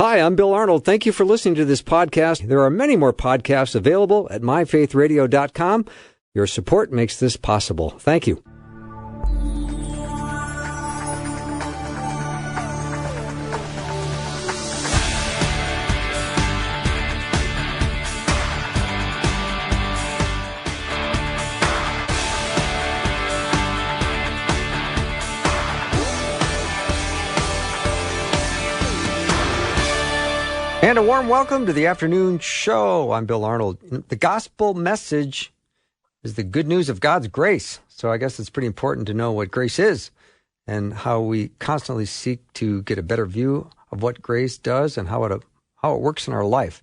Hi, I'm Bill Arnold. Thank you for listening to this podcast. There are many more podcasts available at myfaithradio.com. Your support makes this possible. Thank you. And a warm welcome to the afternoon show. I'm Bill Arnold. The gospel message is the good news of God's grace. So I guess it's pretty important to know what grace is and how we constantly seek to get a better view of what grace does and how it works in our life.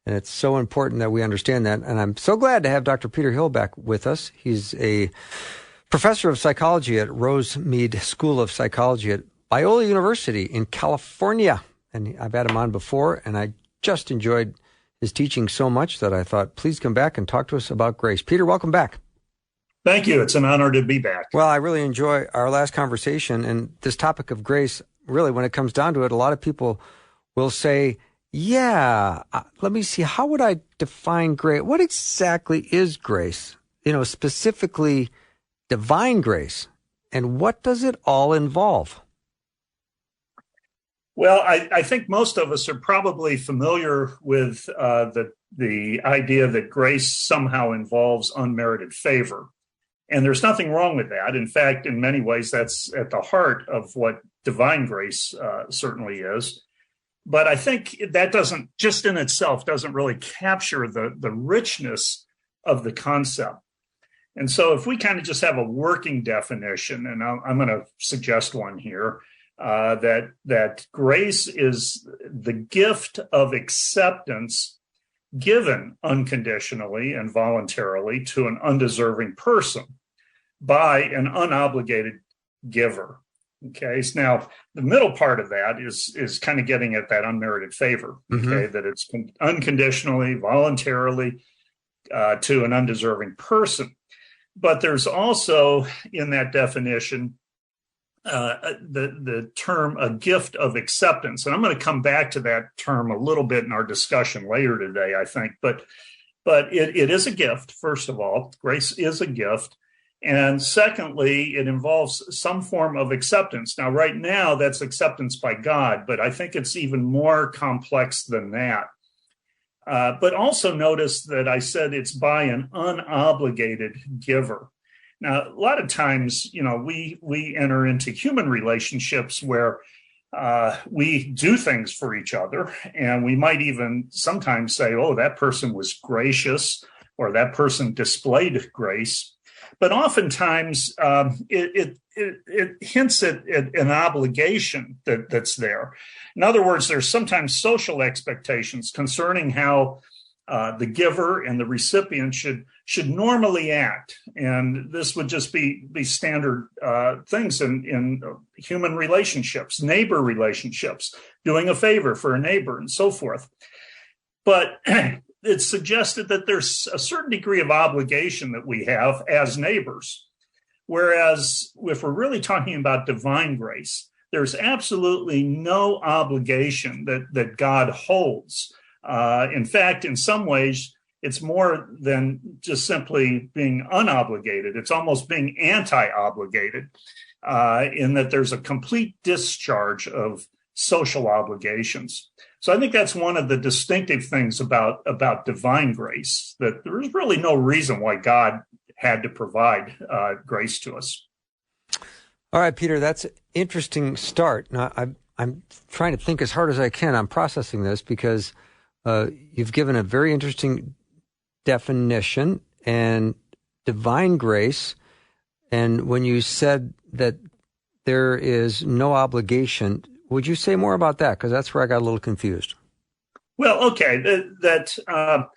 And it's so important that we understand that. And I'm so glad to have Dr. Peter Hill back with us. He's a professor of psychology at Rosemead School of Psychology at Biola University in California. And I've had him on before, and I just enjoyed his teaching so much that I thought, please come back and talk to us about grace. Peter, welcome back. Thank you. It's an honor to be back. Well, I really enjoy our last conversation, and this topic of grace, really, when it comes down to it, a lot of people will say, let me see, how would I define grace? What exactly is grace? Specifically divine grace, and what does it all involve? Well, I think most of us are probably familiar with the idea that grace somehow involves unmerited favor. And there's nothing wrong with that. In fact, in many ways, that's at the heart of what divine grace certainly is. But I think that doesn't really capture the richness of the concept. And so if we kind of just have a working definition, and I'm going to suggest one here, that grace is the gift of acceptance given unconditionally and voluntarily to an undeserving person by an unobligated giver. Okay, so now the middle part of that is kind of getting at that unmerited favor. Okay, that it's unconditionally, voluntarily to an undeserving person. But there's also in that definition the term a gift of acceptance. And I'm going to come back to that term a little bit in our discussion later today, I think. But it is a gift, first of all. Grace is a gift. And secondly, it involves some form of acceptance. Now, right now, that's acceptance by God, but I think it's even more complex than that. But also notice that I said it's by an unobligated giver. Now, a lot of times, we enter into human relationships where we do things for each other, and we might even sometimes say, oh, that person was gracious, or that person displayed grace. But oftentimes, it hints at an obligation that's there. In other words, there's sometimes social expectations concerning how the giver and the recipient should normally act. And this would just be standard things in human relationships, neighbor relationships, doing a favor for a neighbor and so forth. But it's suggested that there's a certain degree of obligation that we have as neighbors. Whereas if we're really talking about divine grace, there's absolutely no obligation that God holds. In fact, in some ways, it's more than just simply being unobligated. It's almost being anti-obligated in that there's a complete discharge of social obligations. So I think that's one of the distinctive things about divine grace, that there is really no reason why God had to provide grace to us. All right, Peter, that's an interesting start. Now, I'm trying to think as hard as I can. I'm processing this because you've given a very interesting definition and divine grace. And when you said that there is no obligation, would you say more about that? Because that's where I got a little confused. Well, okay, that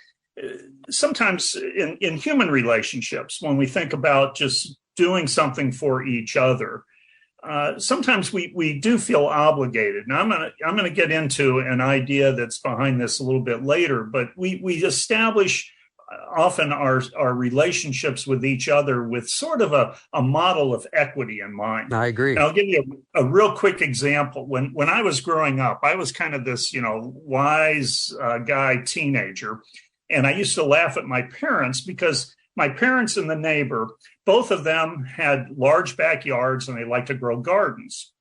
sometimes in human relationships, when we think about just doing something for each other, sometimes we do feel obligated. Now, I'm gonna get into an idea that's behind this a little bit later, but we establish often our relationships with each other with sort of a model of equity in mind. I agree. And I'll give you a real quick example. When I was growing up, I was kind of this, wise guy teenager. And I used to laugh at my parents because my parents and the neighbor, both of them had large backyards and they liked to grow gardens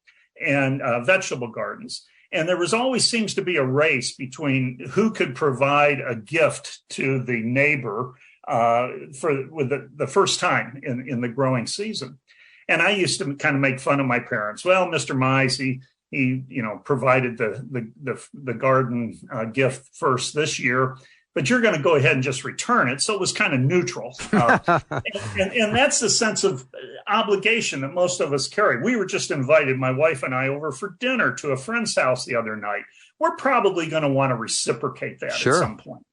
and vegetable gardens. And there was always seems to be a race between who could provide a gift to the neighbor with the first time in the growing season. And I used to kind of make fun of my parents. Well, Mr. Mize, he provided the garden gift first this year, but you're going to go ahead and just return it. So it was kind of neutral. And that's the sense of obligation that most of us carry. We were just invited, my wife and I, over for dinner to a friend's house the other night. We're probably going to want to reciprocate that at some point.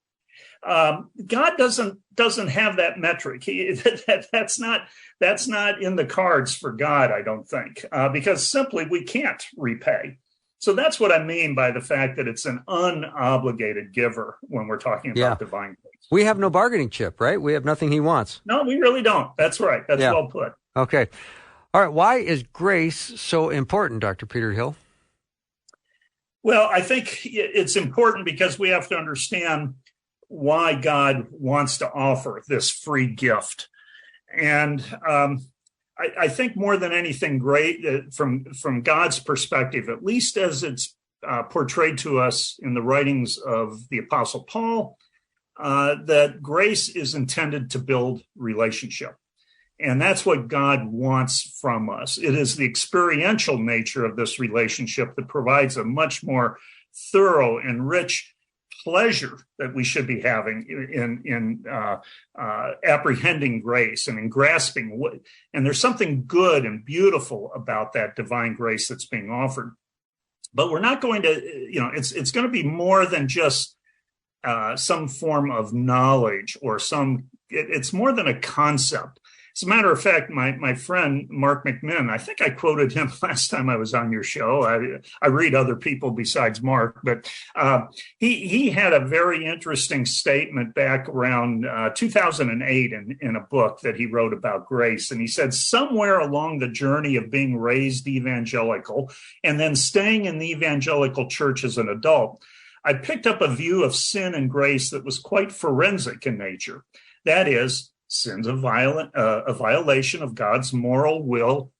God doesn't have that metric. That's not in the cards for God, I don't think, because simply we can't repay. So that's what I mean by the fact that it's an unobligated giver when we're talking about divine grace. We have no bargaining chip, right? We have nothing he wants. No, we really don't. That's right. That's well put. Okay. All right. Why is grace so important, Dr. Peter Hill? Well, I think it's important because we have to understand why God wants to offer this free gift. And I think more than anything great, from God's perspective, at least as it's portrayed to us in the writings of the Apostle Paul, that grace is intended to build relationship. And that's what God wants from us. It is the experiential nature of this relationship that provides a much more thorough and rich pleasure that we should be having in apprehending grace and in grasping what. And there's something good and beautiful about that divine grace that's being offered. But we're not going to, it's going to be more than just some form of knowledge or it's more than a concept. As a matter of fact, my friend, Mark McMinn, I think I quoted him last time I was on your show. I read other people besides Mark, but he had a very interesting statement back around 2008 in a book that he wrote about grace. And he said, somewhere along the journey of being raised evangelical and then staying in the evangelical church as an adult, I picked up a view of sin and grace that was quite forensic in nature. That is, sin's a violation of God's moral will,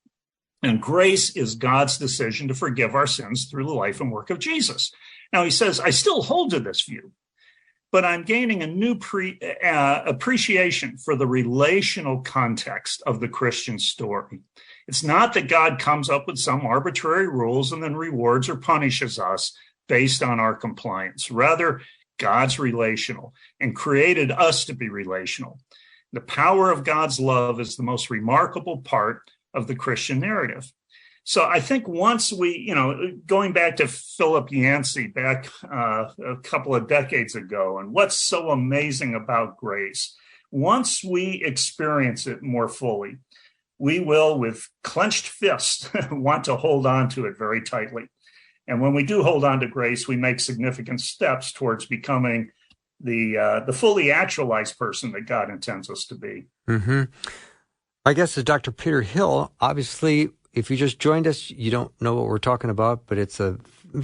and grace is God's decision to forgive our sins through the life and work of Jesus. Now, he says, I still hold to this view, but I'm gaining a new appreciation for the relational context of the Christian story. It's not that God comes up with some arbitrary rules and then rewards or punishes us based on our compliance. Rather, God's relational and created us to be relational. The power of God's love is the most remarkable part of the Christian narrative. So I think once we, going back to Philip Yancey back a couple of decades ago, and what's so amazing about grace, once we experience it more fully, we will, with clenched fists, want to hold on to it very tightly. And when we do hold on to grace, we make significant steps towards becoming the fully actualized person that God intends us to be. Mm-hmm. I guess as Dr. Peter Hill, obviously, if you just joined us, you don't know what we're talking about, but it's a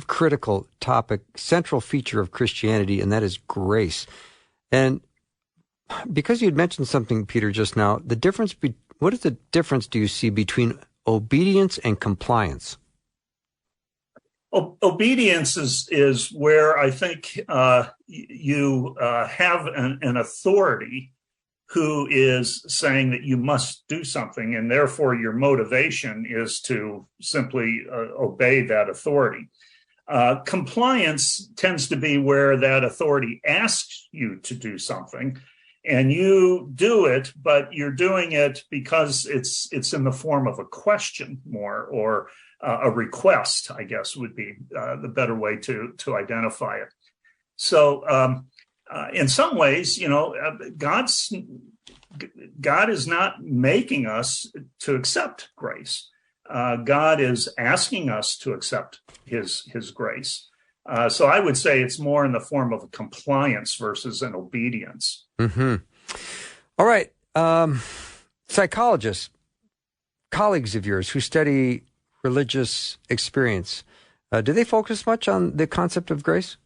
critical topic, central feature of Christianity, and that is grace. And because you had mentioned something, Peter, just now, what is the difference do you see between obedience and compliance? Obedience is where I think you have an authority who is saying that you must do something, and therefore your motivation is to simply obey that authority. Compliance tends to be where that authority asks you to do something, and you do it, but you're doing it because it's in the form of a question more, or a request, I guess, would be the better way to identify it. So in some ways, God is not making us to accept grace. God is asking us to accept his grace. So I would say it's more in the form of a compliance versus an obedience. Mm-hmm. All right. Psychologists, colleagues of yours who study religious experience, do they focus much on the concept of grace?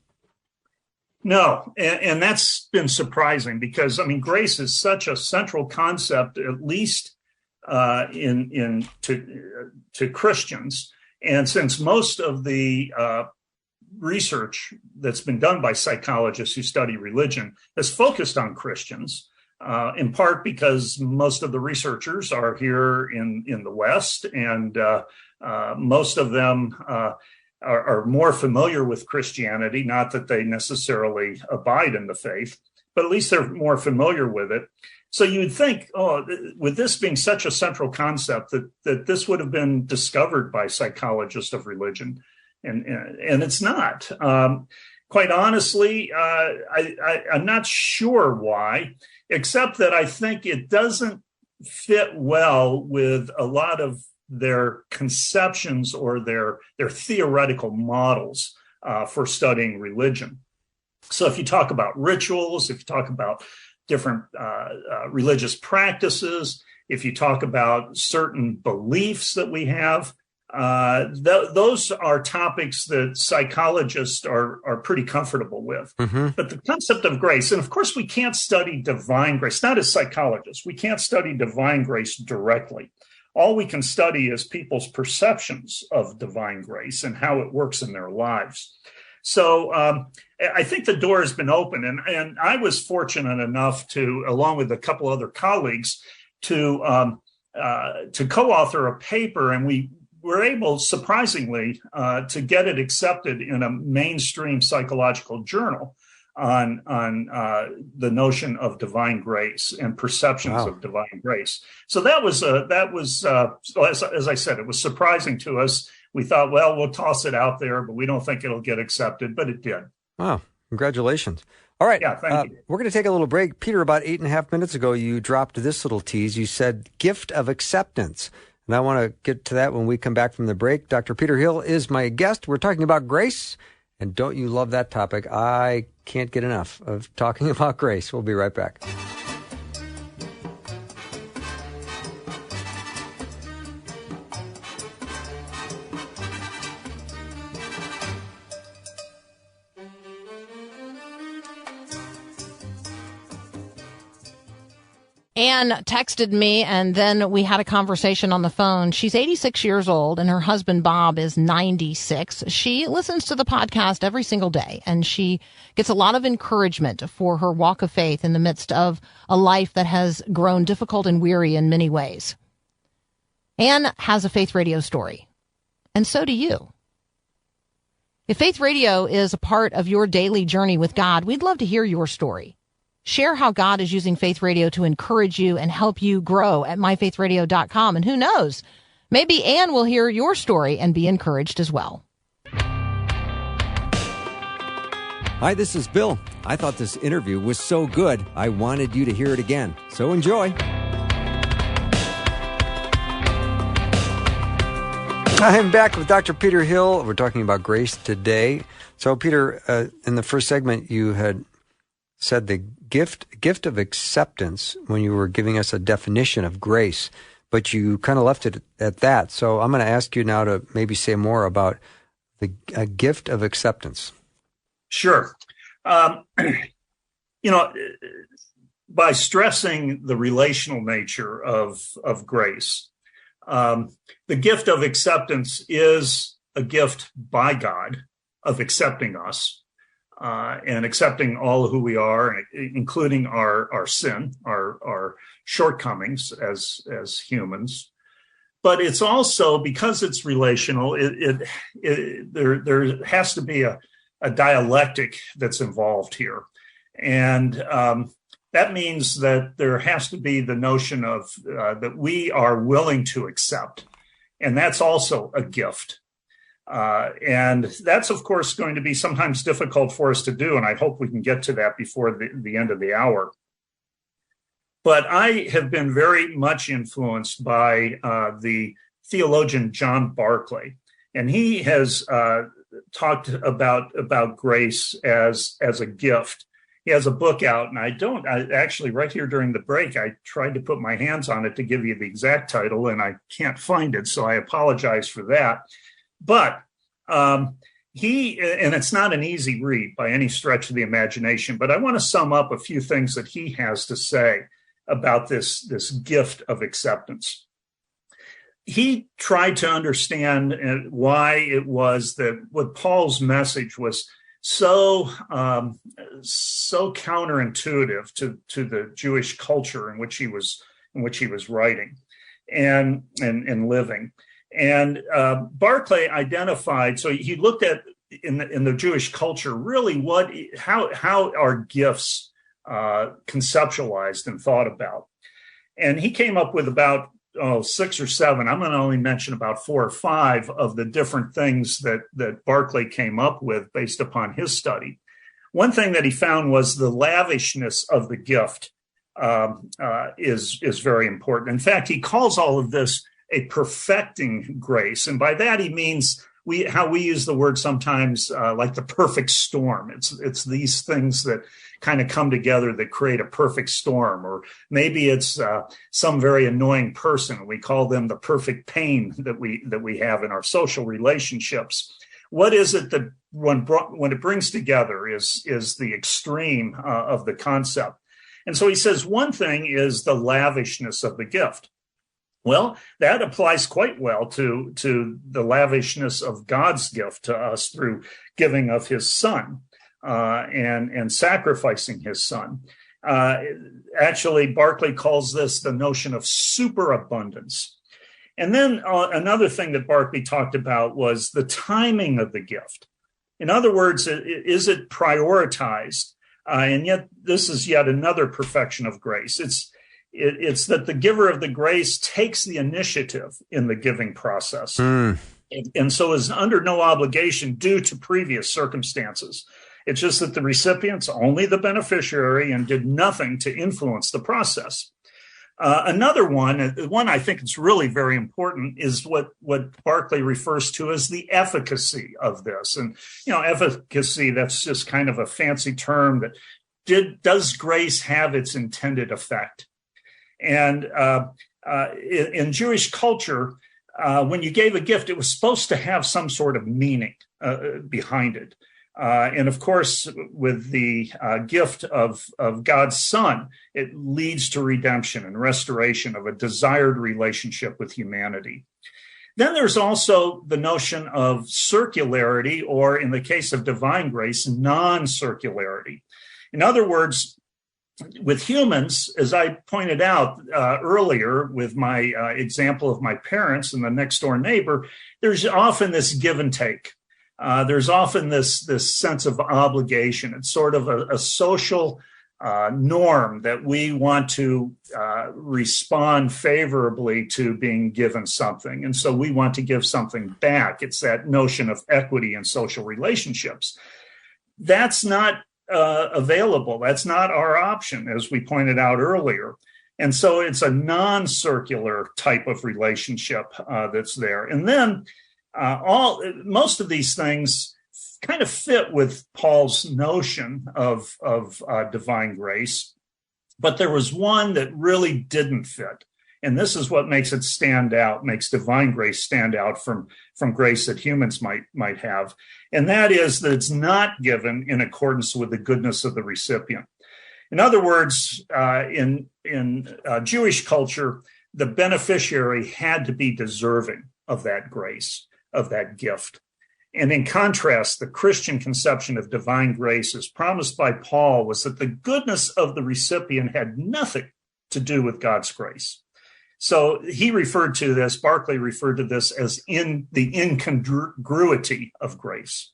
No, and that's been surprising because, I mean, grace is such a central concept, at least to Christians. And since most of the research that's been done by psychologists who study religion is focused on Christians, in part because most of the researchers are here in the West, and most of them are more familiar with Christianity, not that they necessarily abide in the faith, but at least they're more familiar with it. So you'd think, with this being such a central concept, that this would have been discovered by psychologists of religion, and it's not. Quite honestly, I'm not sure why, except that I think it doesn't fit well with a lot of their conceptions or their theoretical models for studying religion. So if you talk about rituals, if you talk about different religious practices, if you talk about certain beliefs that we have, those are topics that psychologists are pretty comfortable with. Mm-hmm. But the concept of grace, and of course we can't study divine grace, not as psychologists, we can't study divine grace directly. All we can study is people's perceptions of divine grace and how it works in their lives. So I think the door has been open, and I was fortunate enough to, along with a couple other colleagues, to co-author a paper, and we were able, surprisingly, to get it accepted in a mainstream psychological journal on the notion of divine grace and perceptions of divine grace. So that was as I said, it was surprising to us. We thought, well, we'll toss it out there, but we don't think it'll get accepted, but it did. Wow. Congratulations. All right. Yeah, thank you. We're going to take a little break. Peter, about 8.5 minutes ago, you dropped this little tease. You said gift of acceptance. And I want to get to that when we come back from the break. Dr. Peter Hill is my guest. We're talking about grace. And don't you love that topic? I can't get enough of talking about grace. We'll be right back. Anne texted me, and then we had a conversation on the phone. She's 86 years old, and her husband, Bob, is 96. She listens to the podcast every single day, and she gets a lot of encouragement for her walk of faith in the midst of a life that has grown difficult and weary in many ways. Anne has a Faith Radio story, and so do you. If Faith Radio is a part of your daily journey with God, we'd love to hear your story. Share how God is using Faith Radio to encourage you and help you grow at myfaithradio.com. And who knows, maybe Anne will hear your story and be encouraged as well. Hi, this is Bill. I thought this interview was so good, I wanted you to hear it again. So enjoy. I'm back with Dr. Peter Hill. We're talking about grace today. So, Peter, in the first segment, you had said the gift of acceptance when you were giving us a definition of grace, but you kind of left it at that. So I'm going to ask you now to maybe say more about the gift of acceptance. Sure. By stressing the relational nature of grace, the gift of acceptance is a gift by God of accepting us. And accepting all who we are, including our sin, our shortcomings as humans. But it's also, because it's relational, there has to be a dialectic that's involved here. And that means that there has to be the notion of that we are willing to accept. And that's also a gift. And that's, of course, going to be sometimes difficult for us to do. And I hope we can get to that before the end of the hour. But I have been very much influenced by the theologian John Barclay. And he has talked about grace as a gift. He has a book out, and I actually, right here during the break, I tried to put my hands on it to give you the exact title, and I can't find it, so I apologize for that. But and it's not an easy read by any stretch of the imagination, but I want to sum up a few things that he has to say about this gift of acceptance. He tried to understand why it was that what Paul's message was so counterintuitive to the Jewish culture in which he was writing and living. And Barclay identified. So he looked at in the Jewish culture really how are gifts conceptualized and thought about. And he came up with about 6 or 7. I'm going to only mention about 4 or 5 of the different things that Barclay came up with based upon his study. One thing that he found was the lavishness of the gift is very important. In fact, he calls all of this a perfecting grace. And by that, he means how we use the word sometimes like the perfect storm. It's these things that kind of come together that create a perfect storm, or maybe it's some very annoying person. We call them the perfect pain that we have in our social relationships. What is it that when it brings together is the extreme of the concept? And so he says one thing is the lavishness of the gift. Well, that applies quite well to the lavishness of God's gift to us through giving of his son and sacrificing his son. Actually, Barclay calls this the notion of superabundance. And then another thing that Barclay talked about was the timing of the gift. In other words, is it prioritized? And yet this is yet another perfection of grace. It's that the giver of the grace takes the initiative in the giving process, and so is under no obligation due to previous circumstances. It's just that the recipient's only the beneficiary and did nothing to influence the process. Another one I think is really very important, is what Barclay refers to as the efficacy of this. And, efficacy, that's just kind of a fancy term that does grace have its intended effect? And in Jewish culture, when you gave a gift, it was supposed to have some sort of meaning behind it. And of course, with the gift of God's Son, it leads to redemption and restoration of a desired relationship with humanity. Then there's also the notion of circularity, or in the case of divine grace, non-circularity. In other words, with humans, as I pointed out earlier with my example of my parents and the next door neighbor, there's often this give and take. There's often this sense of obligation. It's sort of a social norm that we want to respond favorably to being given something. And so we want to give something back. It's that notion of equity in social relationships. That's not available. That's not our option, as we pointed out earlier. And so it's a non-circular type of relationship that's there. And then most of these things kind of fit with Paul's notion of divine grace, but there was one that really didn't fit. And this is what makes it stand out, makes divine grace stand out from grace that humans might have. And that is that it's not given in accordance with the goodness of the recipient. In other words, in Jewish culture, the beneficiary had to be deserving of that grace, of that gift. And in contrast, the Christian conception of divine grace as promised by Paul was that the goodness of the recipient had nothing to do with God's grace. So Barclay referred to this as in the incongruity of grace.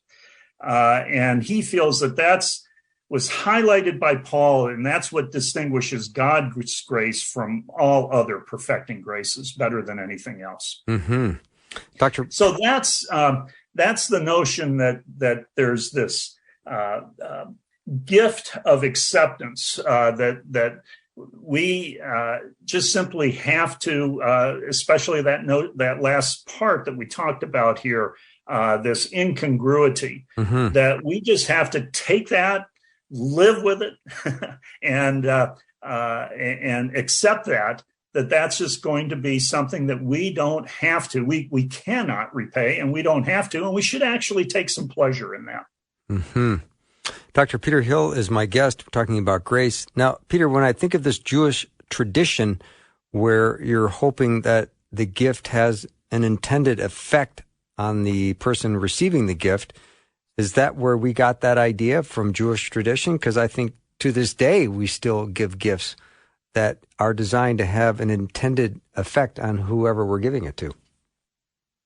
And he feels that was highlighted by Paul, and that's what distinguishes God's grace from all other perfecting graces better than anything else. Mm-hmm. So that's the notion that there's this gift of acceptance that we just simply have to, especially that last part that we talked about here, this incongruity, Mm-hmm. that we just have to take that, live with it, and accept that's just going to be something that we don't have to, we cannot repay, and we don't have to, and we should actually take some pleasure in that. Mm-hmm. Dr. Peter Hill is my guest. We're talking about grace. Now, Peter, when I think of this Jewish tradition where you're hoping that the gift has an intended effect on the person receiving the gift, is that where we got that idea from Jewish tradition? Because I think to this day we still give gifts that are designed to have an intended effect on whoever we're giving it to.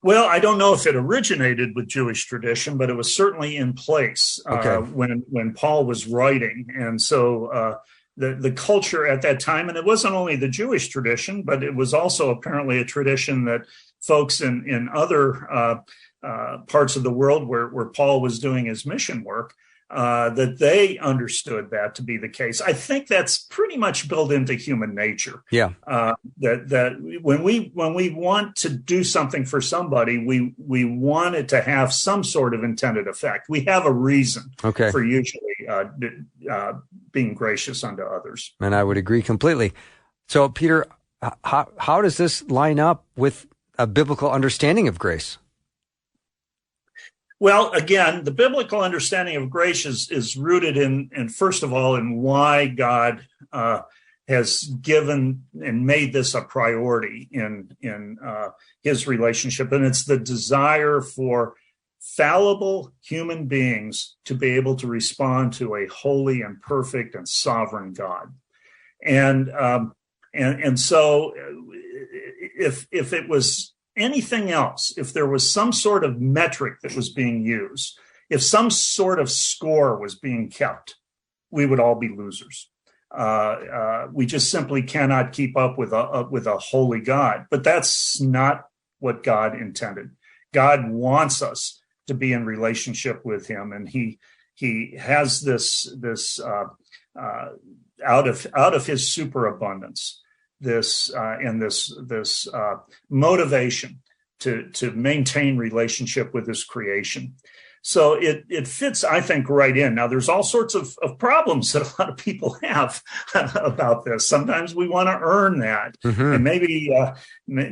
Well, I don't know if it originated with Jewish tradition, but it was certainly in place when Paul was writing. And so the culture at that time, and it wasn't only the Jewish tradition, but it was also apparently a tradition that folks in other parts of the world where Paul was doing his mission work, that they understood that to be the case. I think that's pretty much built into human nature. Yeah. That when we want to do something for somebody, we want it to have some sort of intended effect. We have a reason for usually being gracious unto others. And I would agree completely. So, Peter, how does this line up with a biblical understanding of grace? Well, again, the biblical understanding of grace is rooted in first of all, in why God has given and made this a priority in his relationship. And it's the desire for fallible human beings to be able to respond to a holy and perfect and sovereign God. And so if it was anything else, if there was some sort of metric that was being used, if some sort of score was being kept, we would all be losers. We just simply cannot keep up with a holy God. But that's not what God intended. God wants us to be in relationship with him, and he has this out of his superabundance, this motivation to maintain relationship with his creation. So it fits, I think, right in. Now, there's all sorts of problems that a lot of people have about this. Sometimes we want to earn that. Mm-hmm. And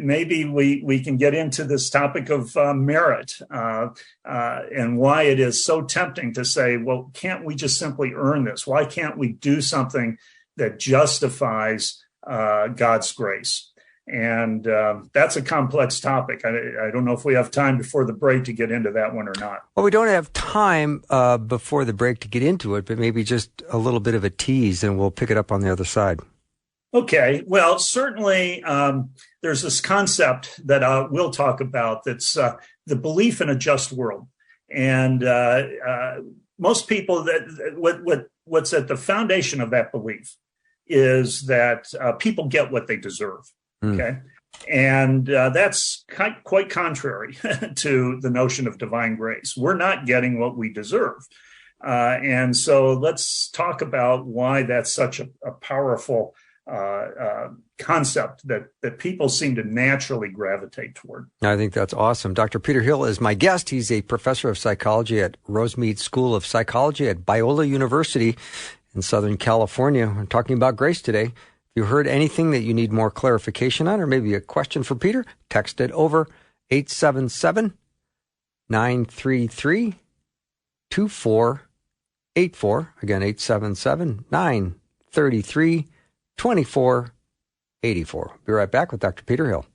maybe we can get into this topic of merit and why it is so tempting to say, well, can't we just simply earn this? Why can't we do something that justifies God's grace? And that's a complex topic. I don't know if we have time before the break to get into that one or not. Well, we don't have time before the break to get into it, but maybe just a little bit of a tease, and we'll pick it up on the other side. Okay. Well, certainly there's this concept that we'll talk about that's the belief in a just world. And most people, what's at the foundation of that belief is that people get what they deserve. Okay. And that's quite contrary to the notion of divine grace. We're not getting what we deserve. And so let's talk about why that's such a powerful concept that people seem to naturally gravitate toward. I think that's awesome. Dr. Peter Hill is my guest. He's a professor of psychology at Rosemead School of Psychology at Biola University in Southern California. We're talking about grace today. If you heard anything that you need more clarification on, or maybe a question for Peter, text it over 877-933-2484. Again, 877-933-2484. Be right back with Dr. Peter Hill.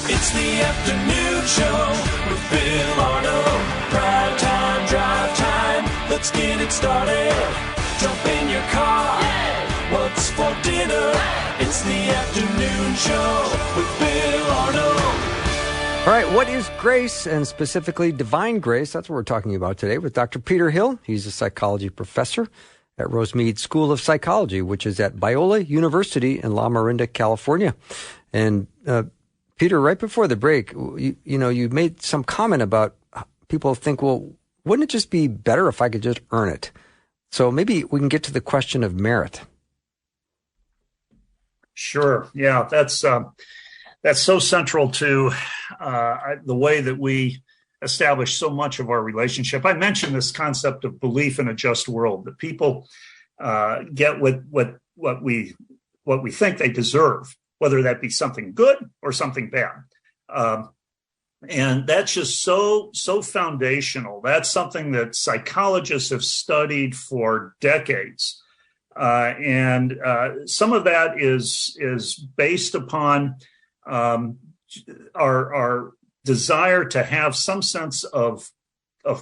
It's the afternoon show with Bill Arnold. Prime time, drive time. Let's get it started. Jump in your car. Yeah. What's for dinner? Hey. It's the afternoon show with Bill Arnold. All right, what is grace, and specifically divine grace? That's what we're talking about today with Dr. Peter Hill. He's a psychology professor at Rosemead School of Psychology, which is at Biola University in La Miranda, California. And Peter, right before the break, you made some comment about people think, well, wouldn't it just be better if I could just earn it? So maybe we can get to the question of merit. Sure. Yeah, that's so central to the way that we establish so much of our relationship. I mentioned this concept of belief in a just world, that people get what we think they deserve, whether that be something good or something bad. And that's just so foundational. That's something that psychologists have studied for decades. And some of that is based upon our desire to have some sense of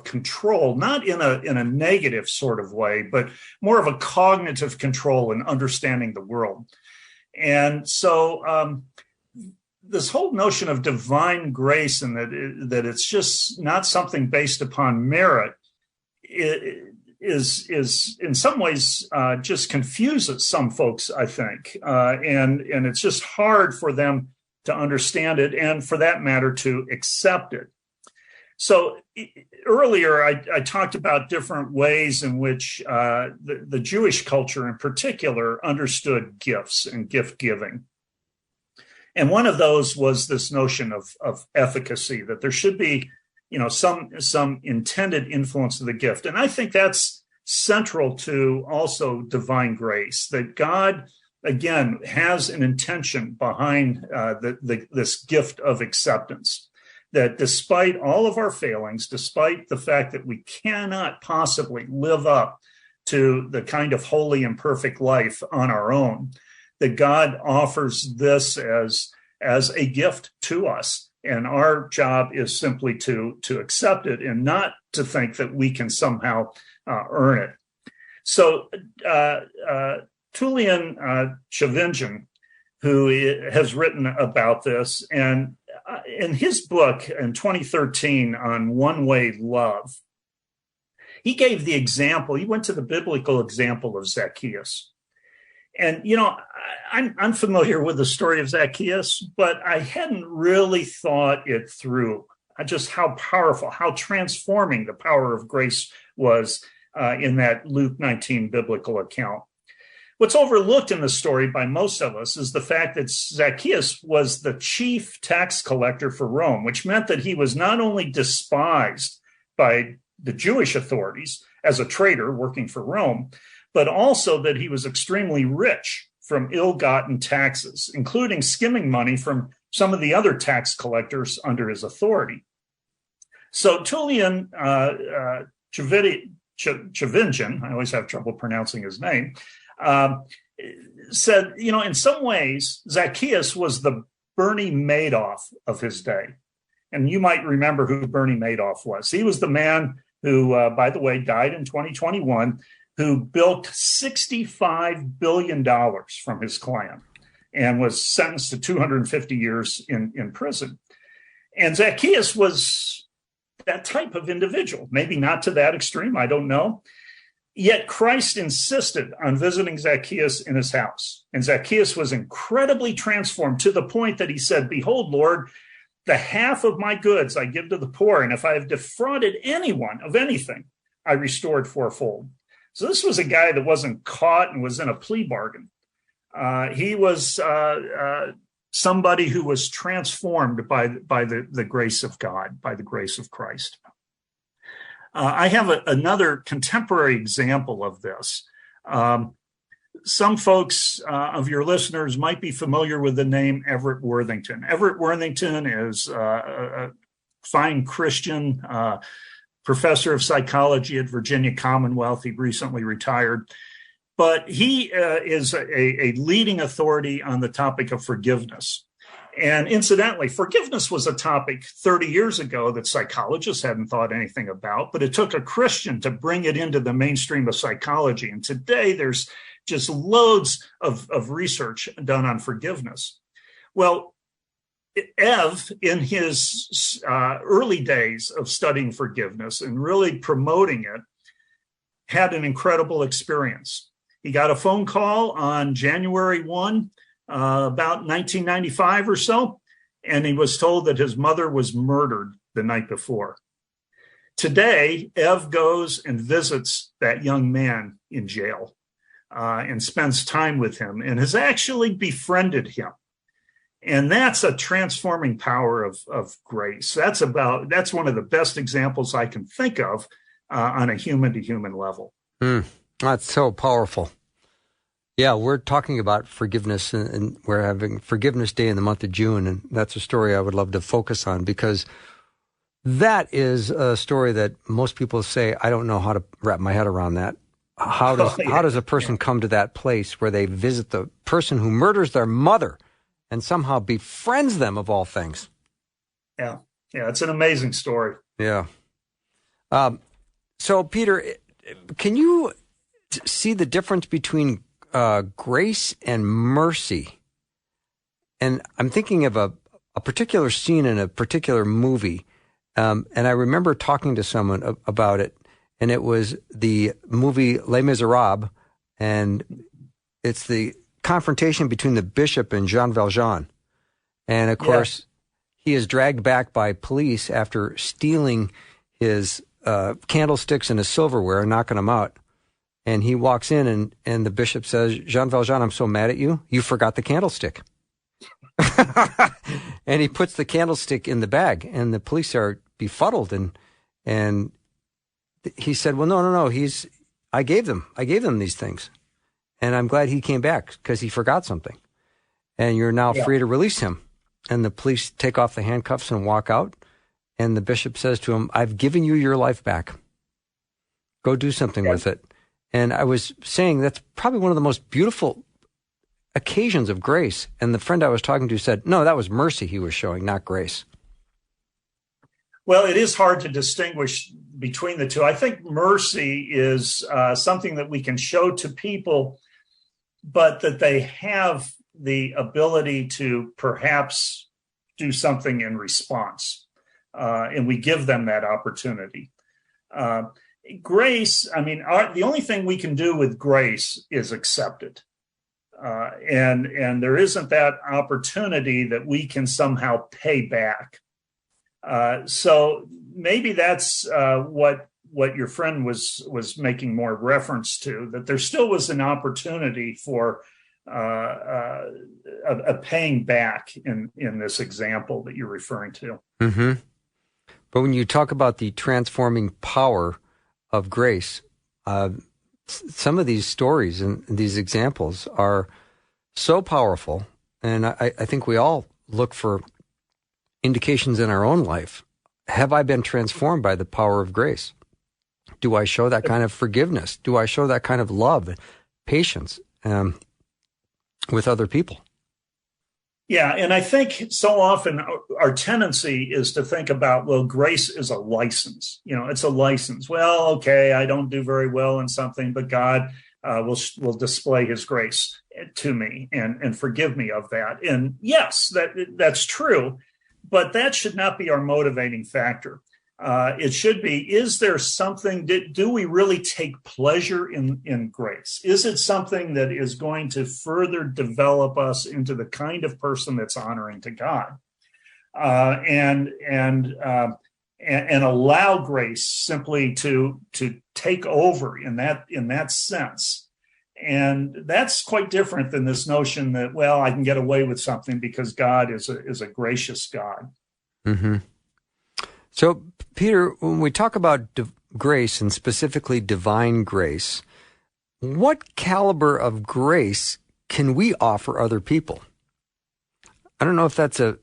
control, not in a negative sort of way, but more of a cognitive control in understanding the world. And so this whole notion of divine grace, and that it's just not something based upon merit, is in some ways just confuses some folks, I think, and it's just hard for them to understand it, and for that matter, to accept it. So earlier, I talked about different ways in which the Jewish culture in particular understood gifts and gift giving. And one of those was this notion of efficacy, that there should be, some intended influence of the gift. And I think that's central to also divine grace, that God, again, has an intention behind this gift of acceptance, that despite all of our failings, despite the fact that we cannot possibly live up to the kind of holy and perfect life on our own, that God offers this as a gift to us. And our job is simply to accept it and not to think that we can somehow earn it. So Tullian Tchividjian, who has written about this, and in his book in 2013 on one-way love, he gave the example, he went to the biblical example of Zacchaeus. And, I'm familiar with the story of Zacchaeus, but I hadn't really thought it through, just how powerful, how transforming the power of grace was in that Luke 19 biblical account. What's overlooked in the story by most of us is the fact that Zacchaeus was the chief tax collector for Rome, which meant that he was not only despised by the Jewish authorities as a traitor working for Rome, but also that he was extremely rich from ill-gotten taxes, including skimming money from some of the other tax collectors under his authority. So Tullian Tchividjian, I always have trouble pronouncing his name, said, in some ways, Zacchaeus was the Bernie Madoff of his day. And you might remember who Bernie Madoff was. He was the man who, by the way, died in 2021, who bilked $65 billion from his clan and was sentenced to 250 years in prison. And Zacchaeus was that type of individual, maybe not to that extreme, I don't know. Yet Christ insisted on visiting Zacchaeus in his house. And Zacchaeus was incredibly transformed to the point that he said, "Behold, Lord, the half of my goods I give to the poor, and if I have defrauded anyone of anything, I restored fourfold." So this was a guy that wasn't caught and was in a plea bargain. He was somebody who was transformed by the grace of God, by the grace of Christ. I have another contemporary example of this. Some folks of your listeners might be familiar with the name Everett Worthington. Everett Worthington is a fine Christian professor of psychology at Virginia Commonwealth. He recently retired. But he is a leading authority on the topic of forgiveness. And incidentally, forgiveness was a topic 30 years ago that psychologists hadn't thought anything about, but it took a Christian to bring it into the mainstream of psychology. And today there's just loads of research done on forgiveness. Well, Ev, in his early days of studying forgiveness and really promoting it, had an incredible experience. He got a phone call on January 1, about 1995 or so, and he was told that his mother was murdered the night before. Today, Ev goes and visits that young man in jail and spends time with him and has actually befriended him. And that's a transforming power of grace. That's one of the best examples I can think of on a human-to-human level. That's so powerful. Yeah, we're talking about forgiveness, and we're having Forgiveness Day in the month of June, and that's a story I would love to focus on, because that is a story that most people say, I don't know how to wrap my head around that. How does a person come to that place where they visit the person who murders their mother and somehow befriends them, of all things? Yeah, it's an amazing story. Yeah. So, Peter, can you see the difference between grace and mercy? And I'm thinking of a particular scene in a particular movie, and I remember talking to someone about it, and it was the movie Les Miserables, and it's the confrontation between the bishop and Jean Valjean. And, of course, he is dragged back by police after stealing his candlesticks and his silverware and knocking them out. And he walks in, and the bishop says, Jean Valjean, I'm so mad at you. You forgot the candlestick. And he puts the candlestick in the bag, and the police are befuddled. And he said, well, no. I gave them these things. And I'm glad he came back because he forgot something. And you're now free to release him. And the police take off the handcuffs and walk out. And the bishop says to him, I've given you your life back. Go do something with it. And I was saying that's probably one of the most beautiful occasions of grace. And the friend I was talking to said, no, that was mercy he was showing, not grace. Well, it is hard to distinguish between the two. I think mercy is something that we can show to people, but that they have the ability to perhaps do something in response. And we give them that opportunity. Grace, the only thing we can do with grace is accept it. And there isn't that opportunity that we can somehow pay back. So maybe that's what your friend was making more reference to, that there still was an opportunity for a paying back in this example that you're referring to. Mm-hmm. But when you talk about the transforming power of grace, some of these stories and these examples are so powerful, and I think we all look for indications in our own life. Have I been transformed by the power of grace? Do I show that kind of forgiveness? Do I show that kind of love and patience with other people? Yeah, and I think so often our tendency is to think about, well, grace is a license. It's a license. Well, okay, I don't do very well in something, but God will display his grace to me and forgive me of that. And yes, that's true, but that should not be our motivating factor. It should be, is there something, do we really take pleasure in grace? Is it something that is going to further develop us into the kind of person that's honoring to God? And allow grace simply to take over in that sense. And that's quite different than this notion that, well, I can get away with something because God is a gracious God. Mm-hmm. So, Peter, when we talk about grace, and specifically divine grace, what caliber of grace can we offer other people? I don't know if that's a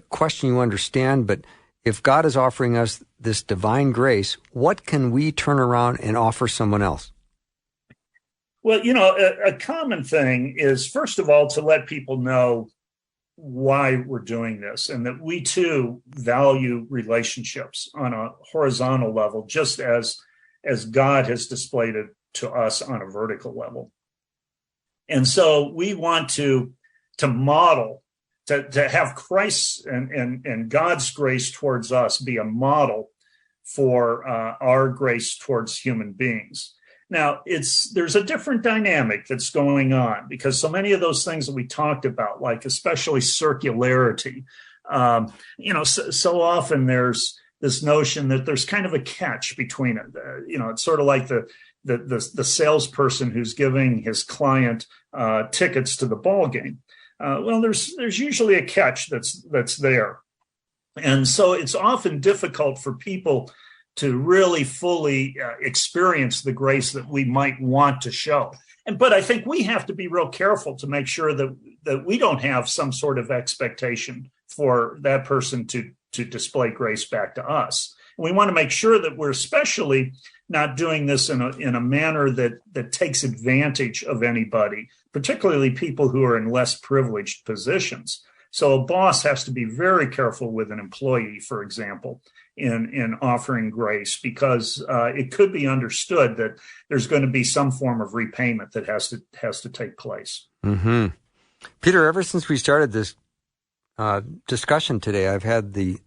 question you understand, but if God is offering us this divine grace, what can we turn around and offer someone else? Well, a common thing is, first of all, to let people know why we're doing this, and that we too value relationships on a horizontal level, just as God has displayed it to us on a vertical level. And so we want to model to have Christ and God's grace towards us be a model for our grace towards human beings. Now, there's a different dynamic that's going on because so many of those things that we talked about, like especially circularity, so often there's this notion that there's kind of a catch between it. It's sort of like the salesperson who's giving his client tickets to the ball game. There's usually a catch that's there, and so it's often difficult for people to really fully experience the grace that we might want to show. But I think we have to be real careful to make sure that we don't have some sort of expectation for that person to display grace back to us. And we want to make sure that we're especially not doing this in a manner that takes advantage of anybody, particularly people who are in less privileged positions. So a boss has to be very careful with an employee, for example, in offering grace, because it could be understood that there's going to be some form of repayment that has to take place. Mm-hmm. Peter, ever since we started this discussion today, I've had the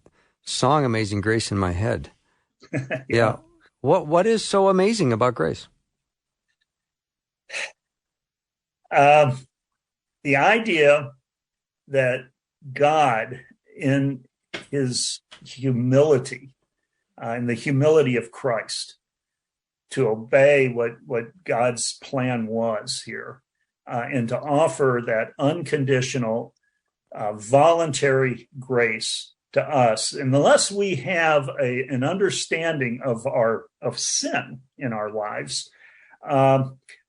song "Amazing Grace" in my head. Yeah. What is so amazing about grace? The idea that God, in his humility, in the humility of Christ, to obey what God's plan was here, and to offer that unconditional, voluntary grace to us. And unless we have an understanding of sin in our lives,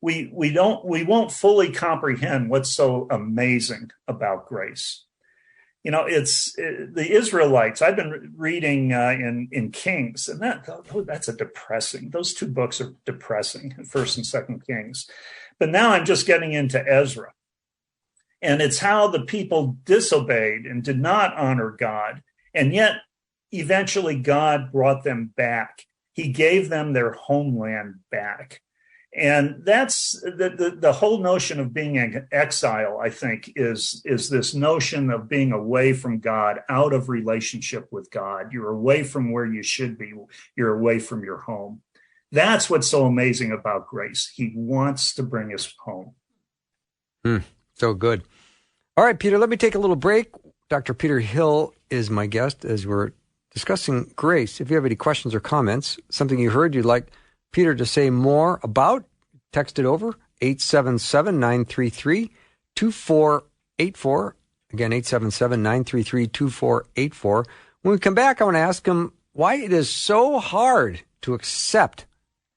we won't fully comprehend what's so amazing about grace. It's the Israelites. I've been reading in Kings, and that's depressing. Those two books are depressing, 1st and 2nd Kings. But now I'm just getting into Ezra, and it's how the people disobeyed and did not honor God, and yet eventually God brought them back. He gave them their homeland back. And that's the whole notion of being in exile, I think, is this notion of being away from God, out of relationship with God. You're away from where you should be. You're away from your home. That's what's so amazing about grace. He wants to bring us home. So good. All right, Peter, let me take a little break. Dr. Peter Hill is my guest as we're discussing grace. If you have any questions or comments, something you heard you'd like Peter to say more about, text it over, 877-933-2484. Again, 877-933-2484. When we come back, I want to ask him why it is so hard to accept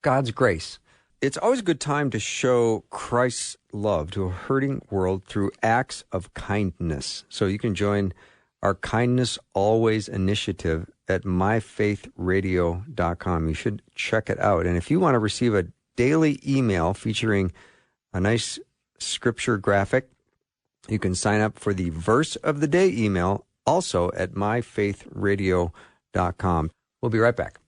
God's grace. It's always a good time to show Christ's love to a hurting world through acts of kindness. So you can join our Kindness Always initiative at myfaithradio.com. You should check it out. And if you want to receive a daily email featuring a nice scripture graphic, you can sign up for the Verse of the Day email also at myfaithradio.com. We'll be right back.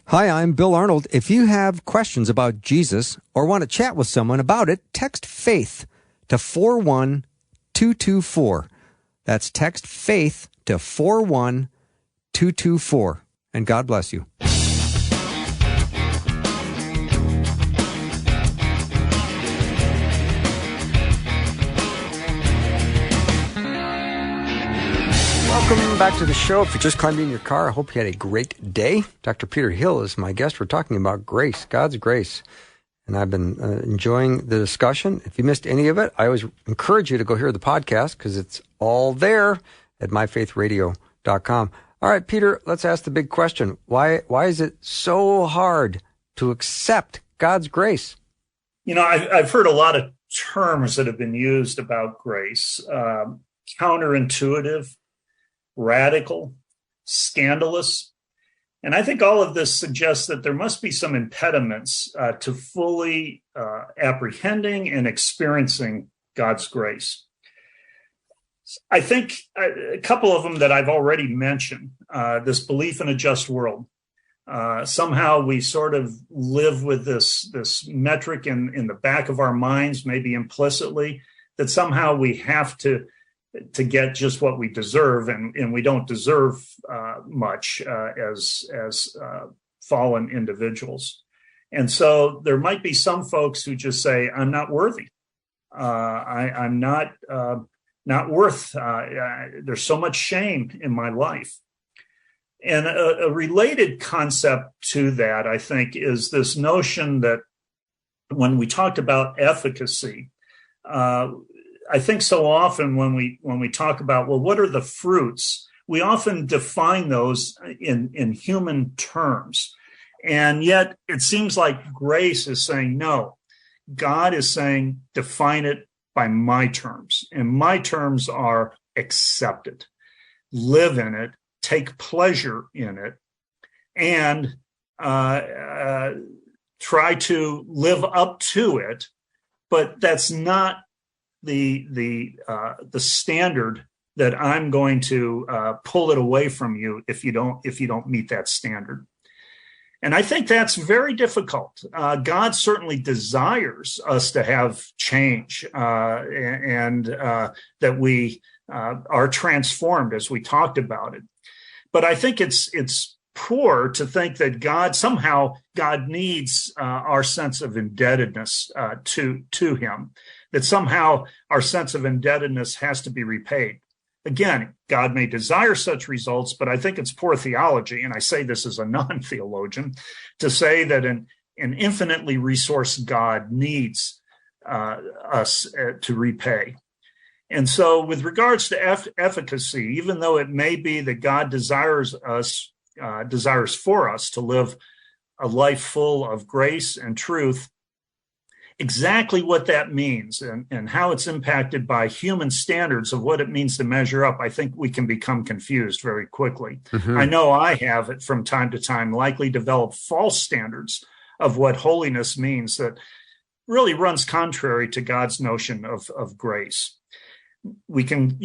Hi, I'm Bill Arnold. If you have questions about Jesus or want to chat with someone about it, text FAITH to 41224. That's text FAITH to 41224. And God bless you. Welcome back to the show. If you just climbed in your car, I hope you had a great day. Dr. Peter Hill is my guest. We're talking about grace, God's grace. And I've been enjoying the discussion. If you missed any of it, I always encourage you to go hear the podcast because it's all there at myfaithradio.com. All right, Peter, let's ask the big question. Why is it so hard to accept God's grace? I've heard a lot of terms that have been used about grace. Counterintuitive, radical, scandalous. And I think all of this suggests that there must be some impediments to fully apprehending and experiencing God's grace. I think a couple of them that I've already mentioned, this belief in a just world. Somehow we sort of live with this metric in the back of our minds, maybe implicitly, that somehow we have to get just what we deserve, and we don't deserve much as fallen individuals. And so there might be some folks who just say, I'm not worthy. I'm not worth. There's so much shame in my life. And a related concept to that, I think, is this notion that when we talked about efficacy, I think so often when we talk about, well, what are the fruits? We often define those in human terms. And yet it seems like grace is saying, no, God is saying, define it by my terms. And my terms are accept it, live in it, take pleasure in it, and try to live up to it. But that's not the standard that I'm going to pull it away from you if you don't meet that standard. And I think that's very difficult. God certainly desires us to have change and that we are transformed, as we talked about it. But I think it's poor to think that God needs our sense of indebtedness to him, that somehow our sense of indebtedness has to be repaid. Again, God may desire such results, but I think it's poor theology, and I say this as a non-theologian, to say that an infinitely resourced God needs us to repay. And so with regards to efficacy, even though it may be that God desires for us to live a life full of grace and truth, exactly what that means and how it's impacted by human standards of what it means to measure up, I think we can become confused very quickly. Mm-hmm. I know I have it from time to time, likely developed false standards of what holiness means that really runs contrary to God's notion of grace. We can,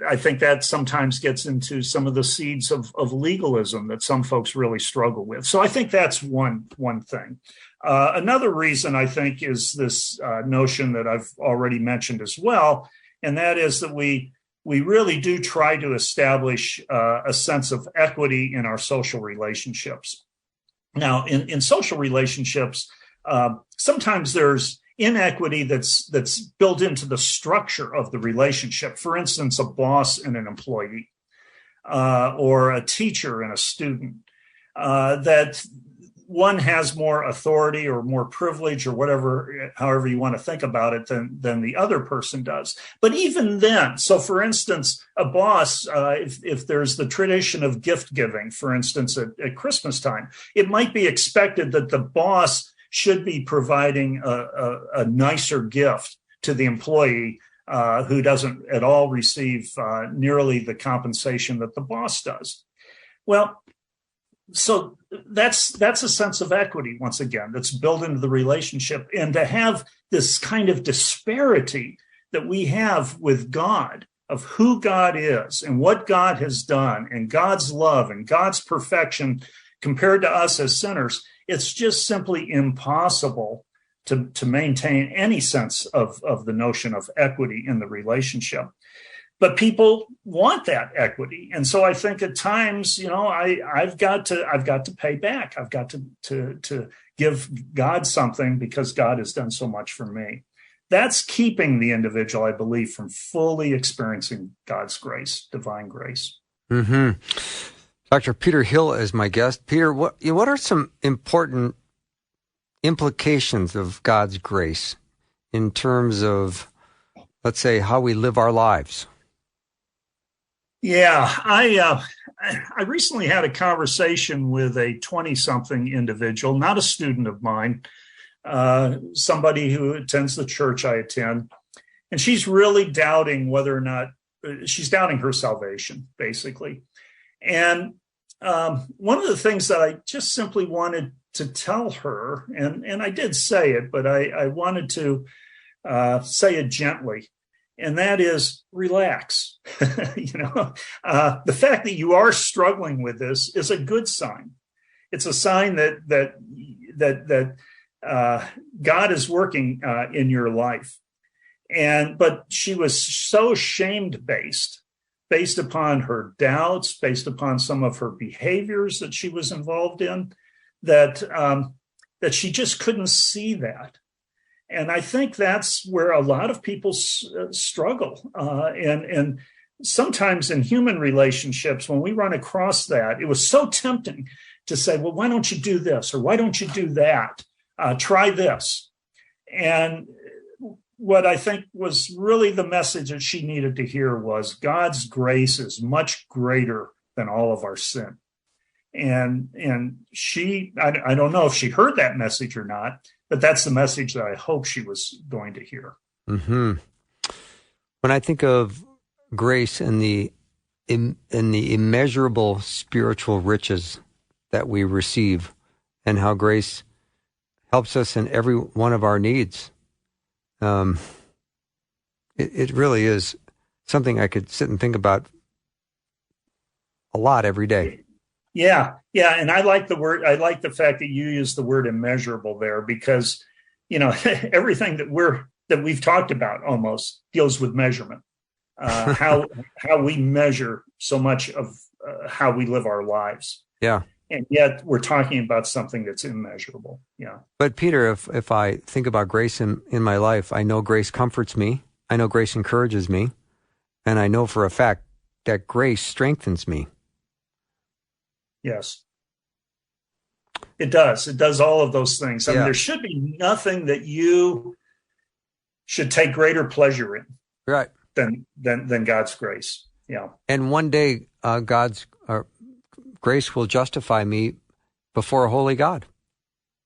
I think that sometimes gets into some of the seeds of legalism that some folks really struggle with. So I think that's one thing. Another reason, I think, is this notion that I've already mentioned as well, and that is that we really do try to establish a sense of equity in our social relationships. Now, in social relationships, sometimes there's inequity that's built into the structure of the relationship. For instance, a boss and an employee, or a teacher and a student, that one has more authority or more privilege or however you want to think about it than the other person does. But even then, so for instance, a boss, if there's the tradition of gift giving, for instance, at Christmas time, it might be expected that the boss should be providing a nicer gift to the employee who doesn't at all receive nearly the compensation that the boss does. Well, so that's a sense of equity, once again, that's built into the relationship. And to have this kind of disparity that we have with God, of who God is and what God has done and God's love and God's perfection compared to us as sinners, it's just simply impossible to maintain any sense of the notion of equity in the relationship. But people want that equity. And so I think at times, I've got to pay back. I've got to give God something because God has done so much for me. That's keeping the individual, I believe, from fully experiencing God's grace, divine grace. Mm-hmm. Dr. Peter Hill is my guest. Peter, what are some important implications of God's grace in terms of, let's say, how we live our lives? Yeah, I recently had a conversation with a 20-something individual, not a student of mine, somebody who attends the church I attend, and she's really doubting whether or not she's doubting her salvation, basically. And one of the things that I just simply wanted to tell her, and I did say it, but I wanted to say it gently, and that is relax. The fact that you are struggling with this is a good sign. It's a sign that God is working in your life. But she was so based upon her doubts, based upon some of her behaviors that she was involved in, that she just couldn't see that. And I think that's where a lot of people struggle. And sometimes in human relationships, when we run across that, it was so tempting to say, well, why don't you do this? Or why don't you do that? Try this. And what I think was really the message that she needed to hear was God's grace is much greater than all of our sin. And she, I don't know if she heard that message or not, but that's the message that I hope she was going to hear. Mm-hmm. When I think of grace and the immeasurable spiritual riches that we receive, and how grace helps us in every one of our needs, it really is something I could sit and think about a lot every day. Yeah. And I like the fact that you use the word immeasurable there, because, everything that we've talked about almost deals with measurement, how we measure so much of how we live our lives. Yeah. And yet we're talking about something that's immeasurable. Yeah. But Peter, if I think about grace in my life, I know grace comforts me. I know grace encourages me. And I know for a fact that grace strengthens me. Yes. It does. It does all of those things. I mean, there should be nothing that you should take greater pleasure in, right, than God's grace. Yeah. And one day, God's grace will justify me before a holy God.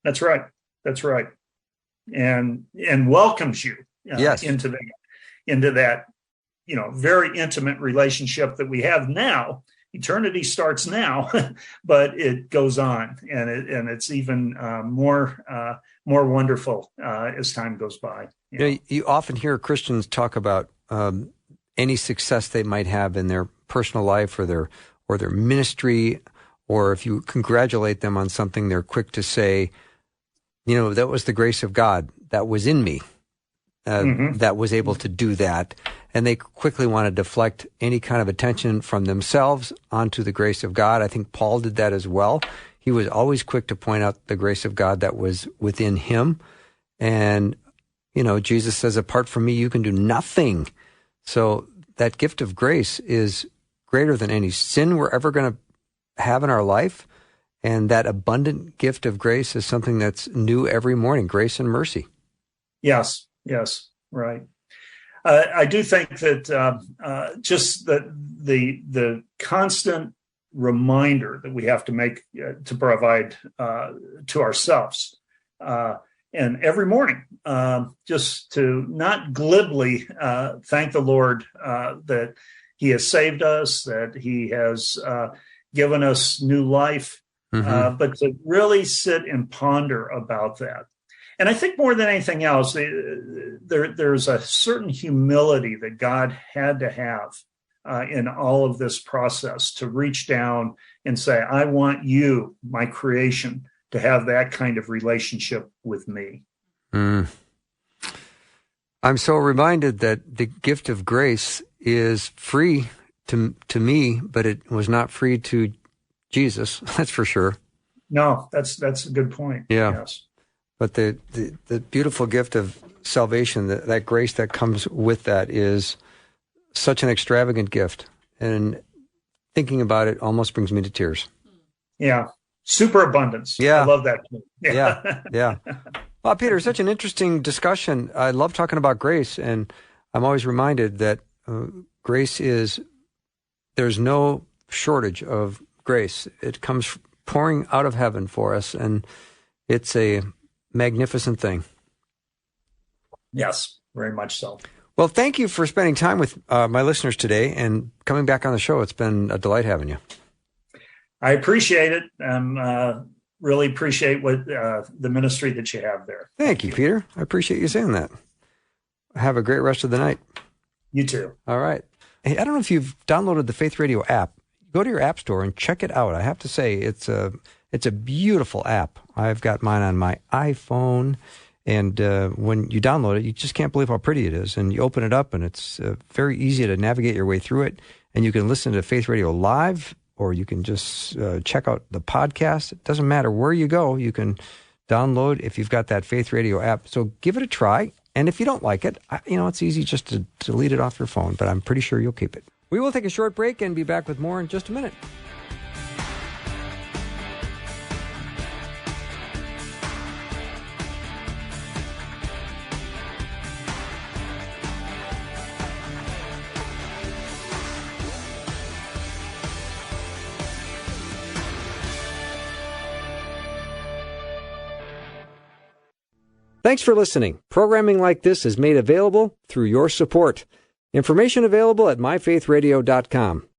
That's right. And welcomes you into that, very intimate relationship that we have now. Eternity starts now, but it goes on, and it's even more wonderful as time goes by. You often hear Christians talk about any success they might have in their personal life or their ministry, or if you congratulate them on something, they're quick to say, that was the grace of God that was in me, that was able to do that. And they quickly want to deflect any kind of attention from themselves onto the grace of God. I think Paul did that as well. He was always quick to point out the grace of God that was within him. And, Jesus says, apart from me, you can do nothing. So that gift of grace is greater than any sin we're ever going to have in our life. And that abundant gift of grace is something that's new every morning, grace and mercy. Yes, right. I do think that just the constant reminder that we have to make to provide to ourselves, and every morning, just to not glibly thank the Lord that He has saved us, that He has given us new life, but to really sit and ponder about that. And I think more than anything else, there's a certain humility that God had to have in all of this process to reach down and say, I want you, my creation, to have that kind of relationship with me. I'm so reminded that the gift of grace is free to me, but it was not free to Jesus. That's for sure. No, that's a good point. Yeah. Yes. But the beautiful gift of salvation, that grace that comes with that, is such an extravagant gift. And thinking about it almost brings me to tears. Yeah. Superabundance. Yeah. I love that. Yeah. Well, Peter, such an interesting discussion. I love talking about grace, and I'm always reminded that grace there's no shortage of grace. It comes pouring out of heaven for us, and it's a magnificent thing. Yes, very much so. Well, thank you for spending time with my listeners today and coming back on the show. It's been a delight having you. I appreciate it. Really appreciate what the ministry that you have there. Thank you, Peter. I appreciate you saying that. Have a great rest of the night. You too. All right. Hey, I don't know if you've downloaded the Faith Radio app. Go to your app store and check it out. I have to say, it's It's a beautiful app. I've got mine on my iPhone, and when you download it, you just can't believe how pretty it is. And you open it up, and it's very easy to navigate your way through it. And you can listen to Faith Radio live, or you can just check out the podcast. It doesn't matter where you go. You can download if you've got that Faith Radio app. So give it a try. And if you don't like it, it's easy just to delete it off your phone, but I'm pretty sure you'll keep it. We will take a short break and be back with more in just a minute. Thanks for listening. Programming like this is made available through your support. Information available at myfaithradio.com.